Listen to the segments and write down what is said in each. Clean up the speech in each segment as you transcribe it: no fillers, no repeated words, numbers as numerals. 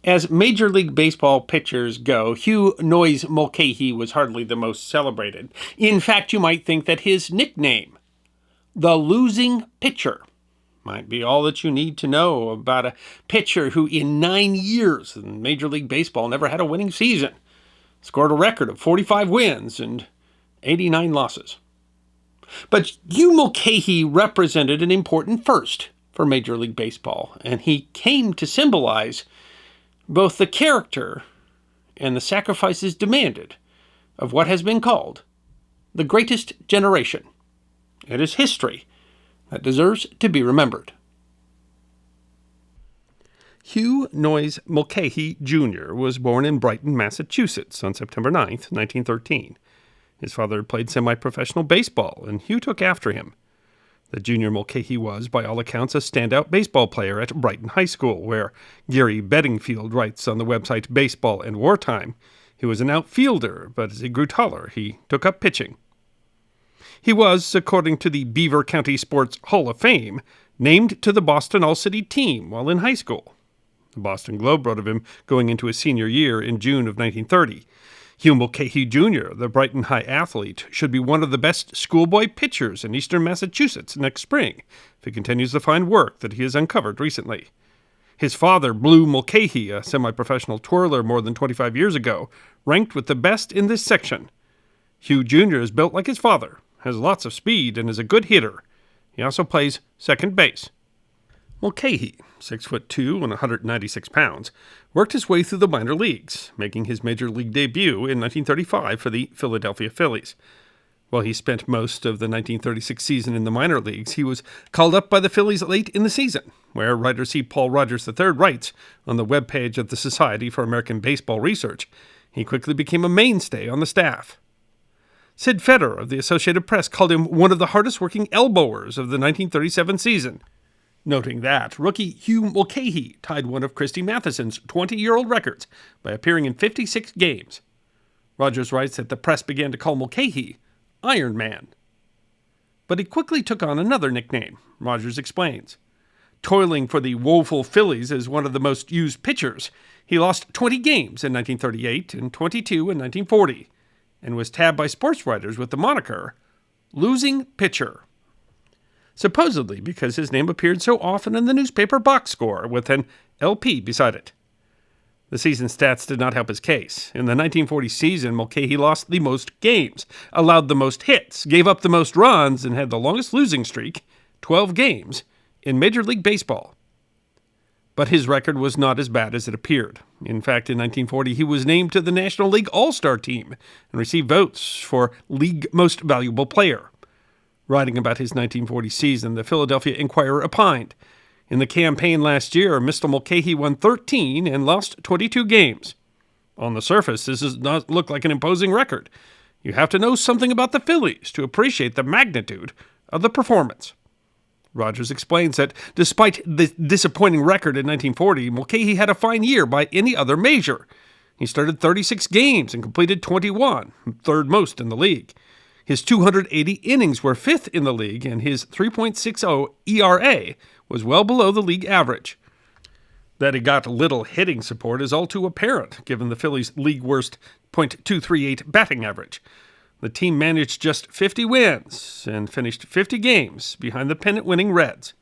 As Major League Baseball pitchers go, Hugh Noise Mulcahy was hardly the most celebrated. In fact, you might think that his nickname, the losing pitcher, might be all that you need to know about a pitcher who in 9 years in Major League Baseball never had a winning season, scored a record of 45 wins and 89 losses. But Hugh Mulcahy represented an important first for Major League Baseball, and he came to symbolize both the character and the sacrifices demanded of what has been called the greatest generation. It is history that deserves to be remembered. Hugh Noise Mulcahy Jr. was born in Brighton, Massachusetts on September 9th, 1913. His father played semi-professional baseball, and Hugh took after him. The junior Mulcahy was, by all accounts, a standout baseball player at Brighton High School, where Gary Bedingfield writes on the website Baseball and Wartime, he was an outfielder, but as he grew taller, he took up pitching. He was, according to the Beaver County Sports Hall of Fame, named to the Boston All-City team while in high school. The Boston Globe wrote of him going into his senior year in June of 1930. Hugh Mulcahy Jr., the Brighton High athlete, should be one of the best schoolboy pitchers in eastern Massachusetts next spring if he continues the fine work that he has uncovered recently. His father, Blue Mulcahy, a semi-professional twirler more than 25 years ago, ranked with the best in this section. Hugh Jr. is built like his father, has lots of speed, and is a good hitter. He also plays second base. Mulcahy, 6'2" and 196 pounds, worked his way through the minor leagues, making his major league debut in 1935 for the Philadelphia Phillies. While he spent most of the 1936 season in the minor leagues, he was called up by the Phillies late in the season, where writer C. Paul Rogers III writes on the webpage of the Society for American Baseball Research. He quickly became a mainstay on the staff. Sid Federer of the Associated Press called him one of the hardest-working elbowers of the 1937 season, noting that rookie Hugh Mulcahy tied one of Christy Matheson's 20-year-old records by appearing in 56 games. Rogers writes that the press began to call Mulcahy Iron Man. But he quickly took on another nickname, Rogers explains. Toiling for the woeful Phillies as one of the most used pitchers, he lost 20 games in 1938 and 22 in 1940, and was tabbed by sports writers with the moniker Losing Pitcher, supposedly because his name appeared so often in the newspaper box score with an LP beside it. The season stats did not help his case. In the 1940 season, Mulcahy lost the most games, allowed the most hits, gave up the most runs, and had the longest losing streak, 12 games, in Major League Baseball. But his record was not as bad as it appeared. In fact, in 1940, he was named to the National League All-Star team and received votes for League Most Valuable Player. Writing about his 1940 season, the Philadelphia Inquirer opined, in the campaign last year, Mr. Mulcahy won 13 and lost 22 games. On the surface, this does not look like an imposing record. You have to know something about the Phillies to appreciate the magnitude of the performance. Rogers explains that despite the disappointing record in 1940, Mulcahy had a fine year by any other measure. He started 36 games and completed 21, third most in the league. His 280 innings were fifth in the league, and his 3.60 ERA was well below the league average. That he got little hitting support is all too apparent, given the Phillies' league-worst .238 batting average. The team managed just 50 wins and finished 50 games behind the pennant-winning Reds.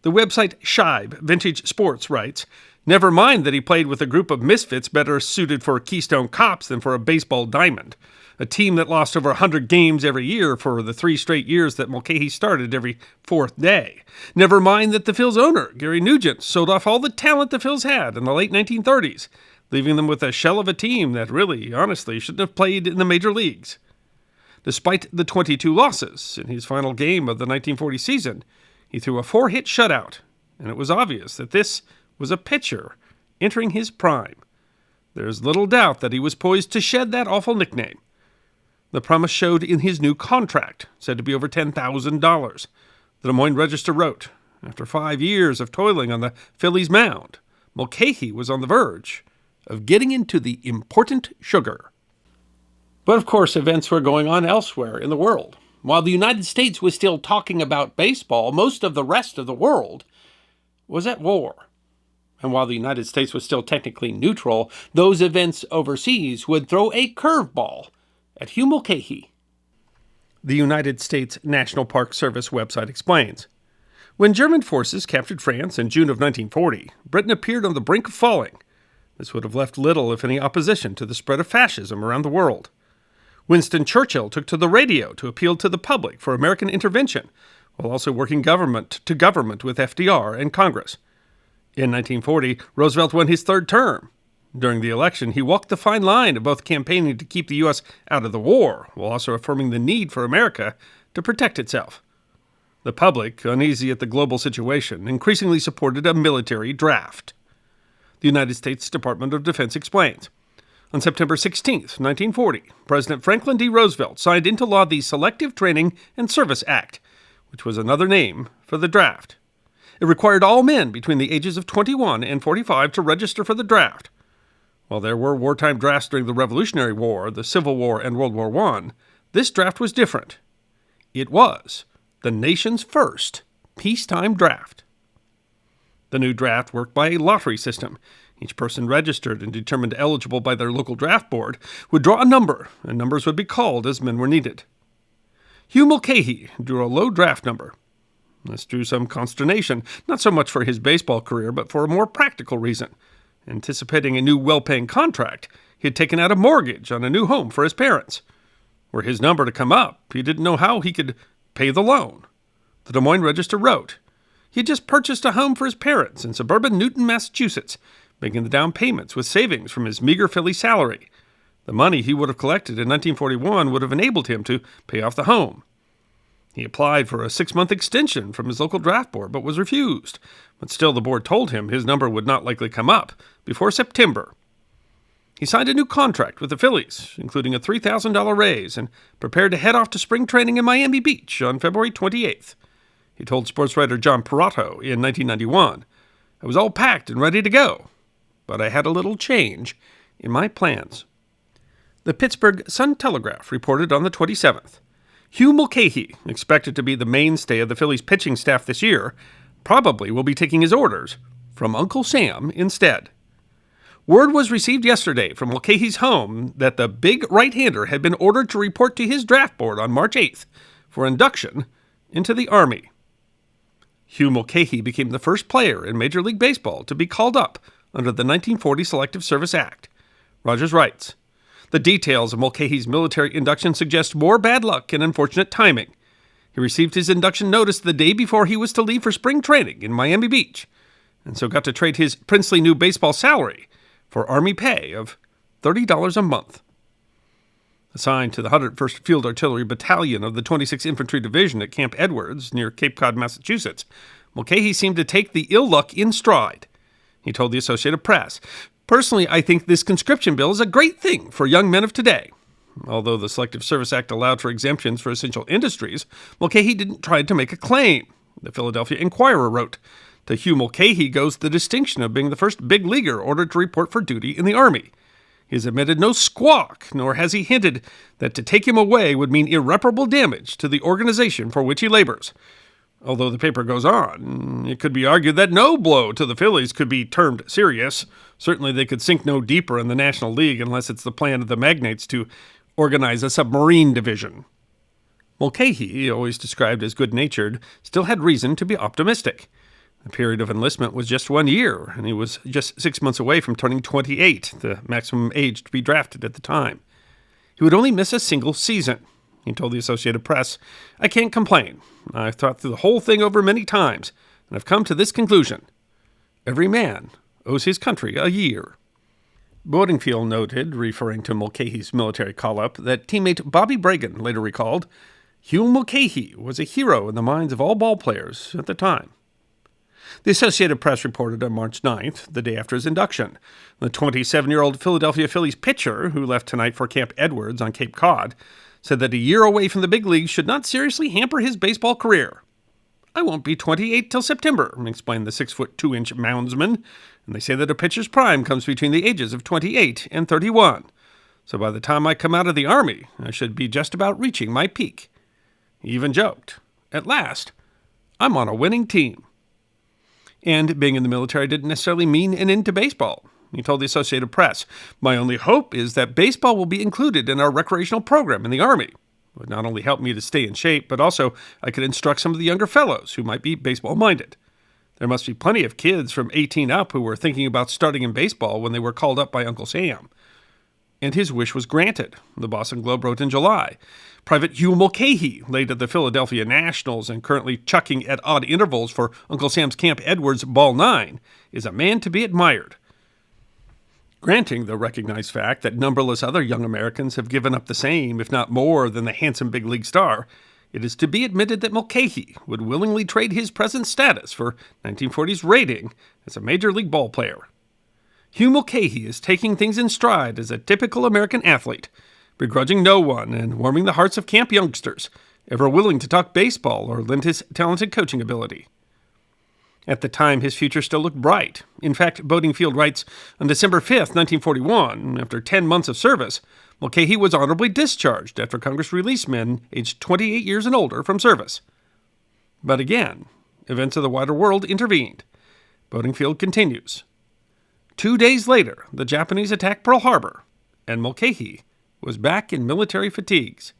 The website Shibe Vintage Sports writes, "Never mind that he played with a group of misfits better suited for Keystone Cops than for a baseball diamond, a team that lost over 100 games every year for the 3 straight years that Mulcahy started every 4th day. Never mind that the Phil's owner, Gary Nugent, sold off all the talent the Phils had in the late 1930s, leaving them with a shell of a team that really, honestly, shouldn't have played in the major leagues. Despite the 22 losses in his final game of the 1940 season, he threw a 4-hit shutout, and it was obvious that this was a pitcher entering his prime. There's little doubt that he was poised to shed that awful nickname. The promise showed in his new contract, said to be over $10,000. The Des Moines Register wrote, after 5 years of toiling on the Phillies' mound, Mulcahy was on the verge of getting into the important sugar. But of course, events were going on elsewhere in the world. While the United States was still talking about baseball, most of the rest of the world was at war. And while the United States was still technically neutral, those events overseas would throw a curveball at Hugh Mulcahy. The United States National Park Service website explains, when German forces captured France in June of 1940, Britain appeared on the brink of falling. This would have left little, if any, opposition to the spread of fascism around the world. Winston Churchill took to the radio to appeal to the public for American intervention, while also working government to government with FDR and Congress. In 1940, Roosevelt won his third term. During the election, he walked the fine line of both campaigning to keep the U.S. out of the war, while also affirming the need for America to protect itself. The public, uneasy at the global situation, increasingly supported a military draft. The United States Department of Defense explains, on September 16, 1940, President Franklin D. Roosevelt signed into law the Selective Training and Service Act, which was another name for the draft. It required all men between the ages of 21 and 45 to register for the draft. While there were wartime drafts during the Revolutionary War, the Civil War, and World War I, this draft was different. It was the nation's first peacetime draft. The new draft worked by a lottery system. Each person registered and determined eligible by their local draft board would draw a number, and numbers would be called as men were needed. Hugh Mulcahy drew a low draft number. This drew some consternation, not so much for his baseball career, but for a more practical reason. Anticipating a new well-paying contract, he had taken out a mortgage on a new home for his parents. Were his number to come up, he didn't know how he could pay the loan. The Des Moines Register wrote, he had just purchased a home for his parents in suburban Newton, Massachusetts, making the down payments with savings from his meager Philly salary. The money he would have collected in 1941 would have enabled him to pay off the home. He applied for a 6-month extension from his local draft board, but was refused. But still, the board told him his number would not likely come up before September. He signed a new contract with the Phillies, including a $3,000 raise, and prepared to head off to spring training in Miami Beach on February 28th. He told sports writer John Perato in 1991, I was all packed and ready to go, but I had a little change in my plans. The Pittsburgh Sun-Telegraph reported on the 27th, Hugh Mulcahy, expected to be the mainstay of the Phillies pitching staff this year, probably will be taking his orders from Uncle Sam instead. Word was received yesterday from Mulcahy's home that the big right-hander had been ordered to report to his draft board on March 8th for induction into the Army. Hugh Mulcahy became the first player in Major League Baseball to be called up under the 1940 Selective Service Act. Rogers writes, the details of Mulcahy's military induction suggest more bad luck and unfortunate timing. He received his induction notice the day before he was to leave for spring training in Miami Beach, and so got to trade his princely new baseball salary for Army pay of $30 a month. Assigned to the 101st Field Artillery Battalion of the 26th Infantry Division at Camp Edwards near Cape Cod, Massachusetts, Mulcahy seemed to take the ill luck in stride. He told the Associated Press, personally, I think this conscription bill is a great thing for young men of today. Although the Selective Service Act allowed for exemptions for essential industries, Mulcahy didn't try to make a claim. The Philadelphia Inquirer wrote, to Hugh Mulcahy goes the distinction of being the first big leaguer ordered to report for duty in the Army. He has admitted no squawk, nor has he hinted that to take him away would mean irreparable damage to the organization for which he labors. Although the paper goes on, it could be argued that no blow to the Phillies could be termed serious. Certainly they could sink no deeper in the National League unless it's the plan of the magnates to organize a submarine division. Mulcahy, always described as good-natured, still had reason to be optimistic. The period of enlistment was just 1 year, and he was just 6 months away from turning 28, the maximum age to be drafted at the time. He would only miss a single season. He told the Associated Press, I can't complain. I've thought through the whole thing over many times, and I've come to this conclusion. Every man owes his country a year. Boddingfield noted, referring to Mulcahy's military call-up, that teammate Bobby Bragan later recalled, Hugh Mulcahy was a hero in the minds of all ballplayers at the time. The Associated Press reported on March 9th, the day after his induction. The 27-year-old Philadelphia Phillies pitcher, who left tonight for Camp Edwards on Cape Cod, said that a year away from the big leagues should not seriously hamper his baseball career. I won't be 28 till September, explained the 6'2" moundsman, and they say that a pitcher's prime comes between the ages of 28 and 31. So by the time I come out of the Army, I should be just about reaching my peak. He even joked, at last, I'm on a winning team. And being in the military didn't necessarily mean an end to baseball. He told the Associated Press, "My only hope is that baseball will be included in our recreational program in the Army. It would not only help me to stay in shape, but also I could instruct some of the younger fellows who might be baseball-minded. There must be plenty of kids from 18 up who were thinking about starting in baseball when they were called up by Uncle Sam." And his wish was granted, the Boston Globe wrote in July. Private Hugh Mulcahy, late at the Philadelphia Nationals and currently chucking at odd intervals for Uncle Sam's Camp Edwards Ball 9, is a man to be admired. Granting the recognized fact that numberless other young Americans have given up the same, if not more, than the handsome big league star, it is to be admitted that Mulcahy would willingly trade his present status for 1940's rating as a major league ball player. Hugh Mulcahy is taking things in stride as a typical American athlete, begrudging no one and warming the hearts of camp youngsters, ever willing to talk baseball or lend his talented coaching ability. At the time, his future still looked bright. In fact, Bodingfield writes, on December 5th, 1941, after 10 months of service, Mulcahy was honorably discharged after Congress released men aged 28 years and older from service. But again, events of the wider world intervened. Bodingfield continues. 2 days later, the Japanese attacked Pearl Harbor, and Mulcahy was back in military fatigues.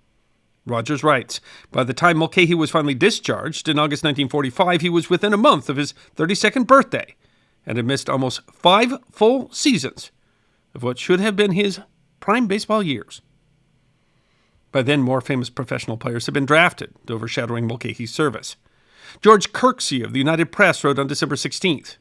Rogers writes, by the time Mulcahy was finally discharged in August 1945, he was within a month of his 32nd birthday and had missed almost 5 full seasons of what should have been his prime baseball years. By then, more famous professional players had been drafted, overshadowing Mulcahy's service. George Kirksey of the United Press wrote on December 16th,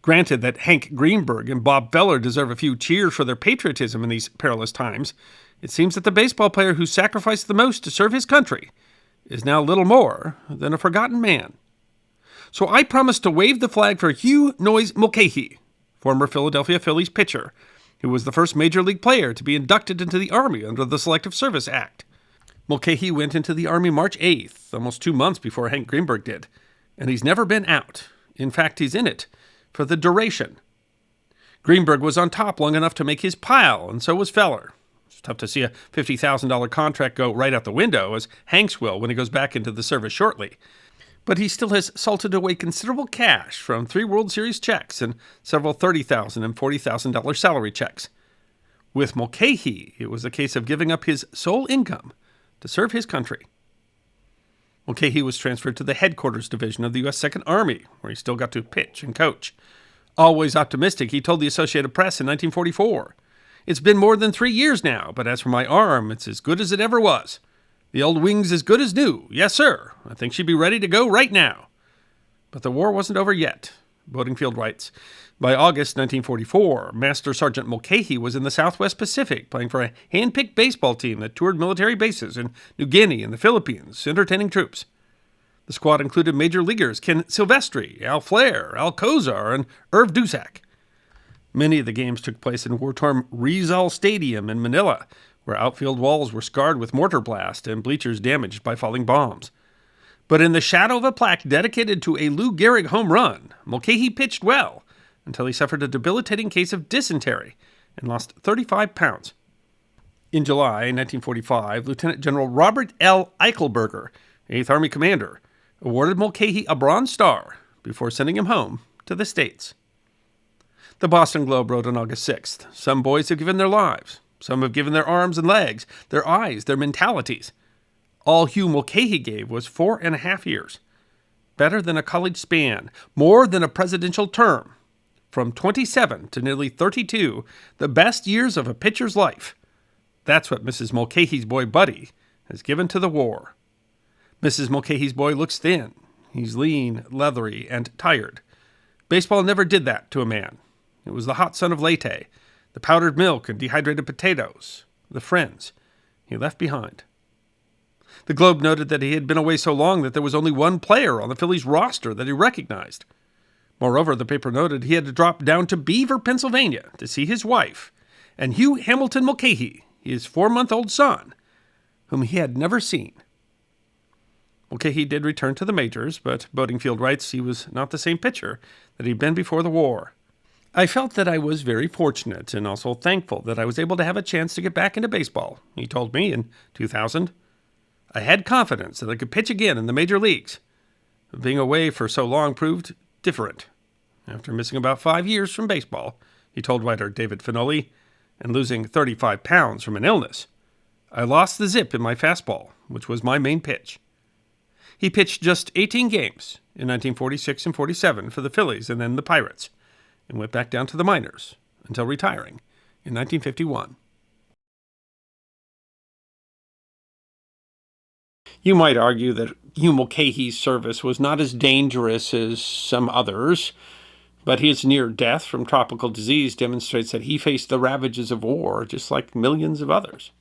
granted that Hank Greenberg and Bob Feller deserve a few cheers for their patriotism in these perilous times, it seems that the baseball player who sacrificed the most to serve his country is now little more than a forgotten man. So I promise to wave the flag for Hugh Noyes Mulcahy, former Philadelphia Phillies pitcher, who was the first major league player to be inducted into the Army under the Selective Service Act. Mulcahy went into the Army March 8th, almost 2 months before Hank Greenberg did, and he's never been out. In fact, he's in it for the duration. Greenberg was on top long enough to make his pile, and so was Feller. It's tough to see a $50,000 contract go right out the window, as Hanks will when he goes back into the service shortly. But he still has salted away considerable cash from 3 World Series checks and several $30,000 and $40,000 salary checks. With Mulcahy, it was a case of giving up his sole income to serve his country. Mulcahy was transferred to the headquarters division of the U.S. Second Army, where he still got to pitch and coach. Always optimistic, he told the Associated Press in 1944, "It's been more than 3 years now, but as for my arm, it's as good as it ever was. The old wing's as good as new. Yes, sir. I think she'd be ready to go right now." But the war wasn't over yet. Bodingfield writes, by August 1944, Master Sergeant Mulcahy was in the Southwest Pacific playing for a hand-picked baseball team that toured military bases in New Guinea and the Philippines, entertaining troops. The squad included major leaguers Ken Silvestri, Al Flair, Al Kozar, and Irv Dusak. Many of the games took place in war-torn Rizal Stadium in Manila, where outfield walls were scarred with mortar blast and bleachers damaged by falling bombs. But in the shadow of a plaque dedicated to a Lou Gehrig home run, Mulcahy pitched well until he suffered a debilitating case of dysentery and lost 35 pounds. In July 1945, Lieutenant General Robert L. Eichelberger, 8th Army Commander, awarded Mulcahy a Bronze Star before sending him home to the States. The Boston Globe wrote on August 6th, "Some boys have given their lives. Some have given their arms and legs, their eyes, their mentalities. All Hugh Mulcahy gave was 4.5 years. Better than a college span, more than a presidential term. From 27 to nearly 32, the best years of a pitcher's life. That's what Mrs. Mulcahy's boy Buddy has given to the war." Mrs. Mulcahy's boy looks thin. He's lean, leathery, and tired. Baseball never did that to a man. It was the hot sun of Leyte, the powdered milk and dehydrated potatoes, the friends he left behind. The Globe noted that he had been away so long that there was only one player on the Phillies roster that he recognized. Moreover, the paper noted he had to drop down to Beaver, Pennsylvania, to see his wife, and Hugh Hamilton Mulcahy, his 4-month-old son, whom he had never seen. Mulcahy did return to the majors, but Bodingfield writes he was not the same pitcher that he'd been before the war. "I felt that I was very fortunate and also thankful that I was able to have a chance to get back into baseball," he told me in 2000. "I had confidence that I could pitch again in the major leagues. Being away for so long proved different. After missing about 5 years from baseball, he told writer David Finoli, and losing 35 pounds from an illness, I lost the zip in my fastball, which was my main pitch. He pitched just 18 games in 1946 and 47 for the Phillies and then the Pirates, and went back down to the minors until retiring in 1951. You might argue that Hugh Mulcahy's service was not as dangerous as some others, but his near death from tropical disease demonstrates that he faced the ravages of war just like millions of others.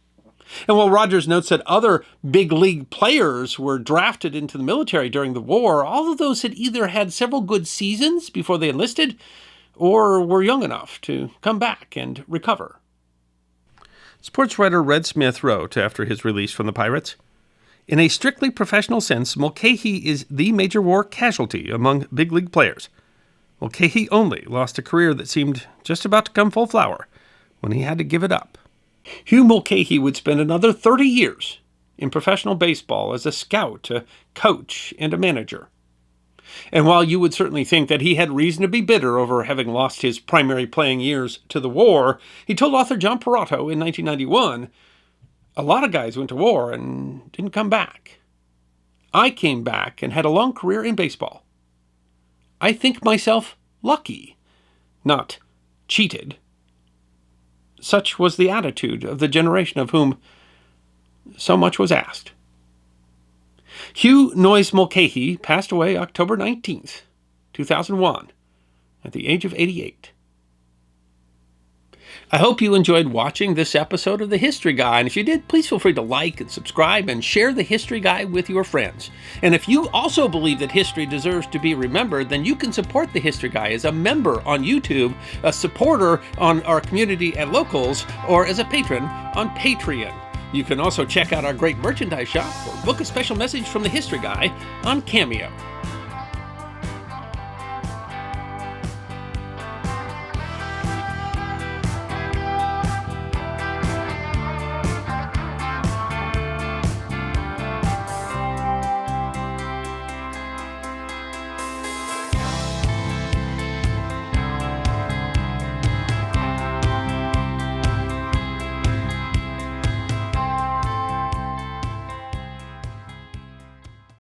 And while Rogers notes that other big league players were drafted into the military during the war, all of those had either had several good seasons before they enlisted or were young enough to come back and recover. Sports writer Red Smith wrote after his release from the Pirates, in a strictly professional sense, Mulcahy is the major war casualty among big league players. Mulcahy only lost a career that seemed just about to come full flower when he had to give it up. Hugh Mulcahy would spend another 30 years in professional baseball as a scout, a coach, and a manager. And while you would certainly think that he had reason to be bitter over having lost his primary playing years to the war, he told author John Perotto in 1991, a lot of guys went to war and didn't come back. I came back and had a long career in baseball. I think myself lucky, not cheated. Such was the attitude of the generation of whom so much was asked. Hugh Noyes Mulcahy passed away October 19th, 2001, at the age of 88. I hope you enjoyed watching this episode of The History Guy, and if you did, please feel free to like and subscribe and share The History Guy with your friends. And if you also believe that history deserves to be remembered, then you can support The History Guy as a member on YouTube, a supporter on our community at Locals, or as a patron on Patreon. You can also check out our great merchandise shop or book a special message from The History Guy on Cameo.